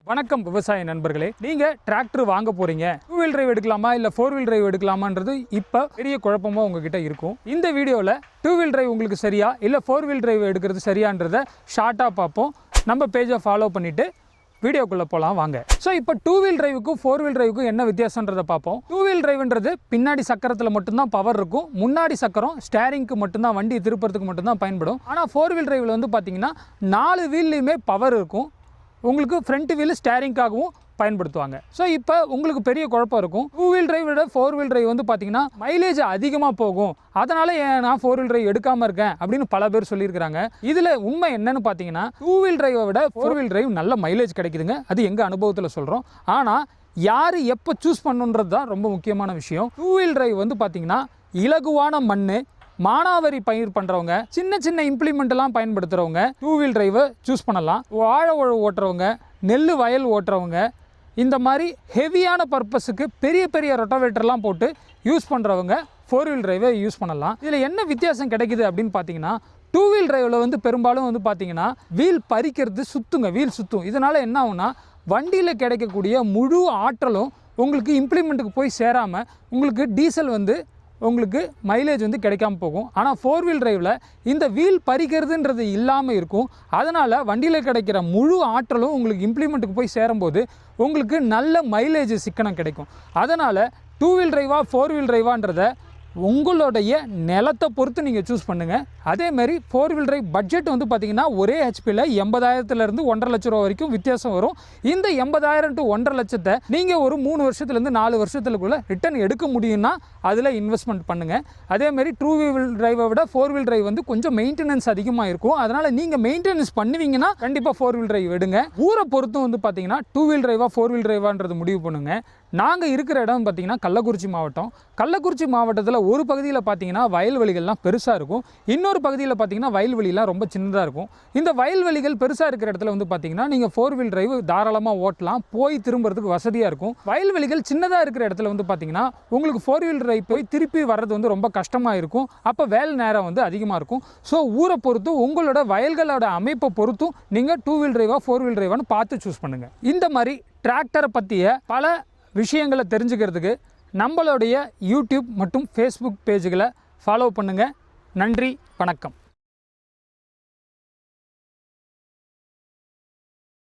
வணக்கம் விவசாய நண்பர்களே, நீங்க டிராக்டர் வாங்க போறீங்க, 2 வீல் டிரைவ் எடுக்கலாமா இல்ல 4 வீல் டிரைவ் எடுக்கலாமான்றது இப்ப பெரிய குழப்பமா உங்ககிட்ட இருக்கும். இந்த வீடியோல 2 வீல் டிரைவ் உங்களுக்கு சரியா இல்ல 4 வீல் டிரைவ் எடுக்கிறது சரியான்றத ஷார்ட்டா பார்ப்போம். நம்ம பேஜை ஃபாலோ பண்ணிட்டு வீடியோக்குள்ள போலாம் வாங்க. ஸோ இப்போ 2 வீல் டிரைவுக்கும் 4 வீல் டிரைவுக்கும் என்ன வித்தியாசன்றதை பார்ப்போம். 2 வீல் டிரைவ்ன்றது பின்னாடி சக்கரத்தில் மட்டும்தான் பவர் இருக்கும், முன்னாடி சக்கரம் ஸ்டேரிங்க்கு மட்டும்தான், வண்டி திருப்பறதுக்கு மட்டும்தான் பயன்படும். ஆனால் 4 வீல் டிரைவில் வந்து பார்த்தீங்கன்னா 4 வீல்லையுமே பவர் இருக்கும். உங்களுக்கு ஃப்ரண்ட் வீல் ஸ்டேரிங்காகவும் பயன்படுத்துவாங்க. ஸோ இப்போ உங்களுக்கு பெரிய குழப்பம் இருக்கும். 2 வீல் டிரைவ் விட 4 வீல் டிரைவ் வந்து பார்த்தீங்கன்னா மைலேஜ் அதிகமாக போகும், அதனால நான் 4 வீல் டிரைவ் எடுக்காமல் இருக்கேன் அப்படின்னு பல பேர் சொல்லியிருக்கிறாங்க. இதில் உண்மை என்னன்னு பார்த்தீங்கன்னா 2 வீல் டிரைவை விட 4 வீல் டிரைவ் நல்ல மைலேஜ் கிடைக்குதுங்க. அது எங்கள் அனுபவத்தில் சொல்கிறோம். ஆனால் யார் எப்போ சூஸ் பண்ணுன்றது தான் ரொம்ப முக்கியமான விஷயம். 2 வீல் டிரைவ் வந்து பார்த்தீங்கன்னா இலகுவான மண், மானாவாரி பயிர் பண்ணுறவங்க, சின்ன சின்ன இம்ப்ளிமெண்ட்லாம் பயன்படுத்துகிறவங்க 2 வீல் டிரைவை சூஸ் பண்ணலாம். வாழை உழவு ஓட்டுறவங்க, நெல் வயல் ஓட்டுறவங்க, இந்த மாதிரி ஹெவியான பர்பஸுக்கு பெரிய பெரிய ரொட்டோவேட்டர்லாம் போட்டு யூஸ் பண்ணுறவங்க 4 வீல் டிரைவை யூஸ் பண்ணலாம். இதில் என்ன வித்தியாசம் கிடைக்குது அப்படின்னு பார்த்தீங்கன்னா 2 வீல் டிரைவில் வந்து பெரும்பாலும் வந்து பார்த்தீங்கன்னா வீல் பறிக்கிறது சுற்றுங்க, வீல் சுற்றும். இதனால் என்ன ஆகுனா வண்டியில் கிடைக்கக்கூடிய முழு ஆற்றலும் உங்களுக்கு இம்ப்ளிமெண்ட்டுக்கு போய் சேராமல் உங்களுக்கு டீசல் வந்து உங்களுக்கு மைலேஜ் வந்து கிடைக்காம போகும். ஆனால் 4 வீல் டிரைவில் இந்த வீல் பறிக்கிறதுன்றது இல்லாமல் இருக்கும். அதனால் வண்டியில் கிடைக்கிற முழு ஆற்றலும் உங்களுக்கு இம்ப்ளிமெண்ட்டுக்கு போய் சேரும்போது உங்களுக்கு நல்ல மைலேஜ் சிக்கனம் கிடைக்கும். அதனால் 2 வீல் டிரைவா 4 வீல் டிரைவான்றதை உங்களுடைய நிலத்தை பொறுத்து நீங்கள் சூஸ் பண்ணுங்கள். அதேமாரி 4 வீல் டிரைவ் பட்ஜெட் வந்து பார்த்திங்கன்னா ஒரே ஹெச்பியில் 80,000 1.5 லட்ச ரூபா வரைக்கும் வித்தியாசம் வரும். இந்த 80,000 to 1.5 லட்சத்தை நீங்கள் ஒரு 3 வருஷத்துலேருந்து 4 வருஷத்துக்குள்ளே ரிட்டர்ன் எடுக்க முடியும்னா அதில் இன்வெஸ்ட்மெண்ட் பண்ணுங்கள். அதேமாரி 2 வீல் டிரைவை விட 4 வீல் டிரைவ் வந்து கொஞ்சம் மெயின்டெனன்ஸ் அதிகமாக இருக்கும். அதனால் நீங்கள் மெயின்டெனன்ஸ் பண்ணுவீங்கன்னா கண்டிப்பாக 4 வீல் டிரைவ் எடுங்க. ஊரை பொறுத்தும் வந்து பார்த்தீங்கன்னா 2 வீல் டிரைவா 4 வீல் டிரைவான்றது முடிவு பண்ணுங்கள். நாங்கள் இருக்கிற இடம் பார்த்திங்கன்னா கள்ளக்குறிச்சி மாவட்டம். கள்ளக்குறிச்சி மாவட்டத்தில் ஒரு பகுதியில் பார்த்தீங்கன்னா வயல்வெளிகள்லாம் பெருசாக இருக்கும், இன்னொரு பகுதியில் பார்த்தீங்கன்னா வயல்வெளிலாம் ரொம்ப சின்னதாக இருக்கும். இந்த வயல்வெளிகள் பெருசாக இருக்கிற இடத்துல வந்து பார்த்தீங்கன்னா நீங்கள் 4 வீல் டிரைவ் தாராளமாக ஓட்டலாம், போய் திரும்புறதுக்கு வசதியாக இருக்கும். வயல்வெளிகள் சின்னதாக இருக்கிற இடத்துல வந்து பார்த்தீங்கன்னா உங்களுக்கு 4 வீல் டிரைவ் போய் திருப்பி வர்றது வந்து ரொம்ப கஷ்டமாக இருக்கும். அப்போ வேலை நேரம் வந்து அதிகமாக இருக்கும். ஸோ ஊரை பொறுத்தும் உங்களோட வயல்களோட அமைப்பை பொறுத்தும் நீங்கள் 2 வீல் டிரைவா 4 வீல் டிரைவான்னு பார்த்து சூஸ் பண்ணுங்கள். இந்த மாதிரி டிராக்டரை பற்றிய பல விஷயங்களை தெரிஞ்சுக்கிறதுக்கு நம்மளுடைய யூடியூப் மற்றும் ஃபேஸ்புக் பேஜுகளை ஃபாலோ பண்ணுங்கள். நன்றி, வணக்கம்.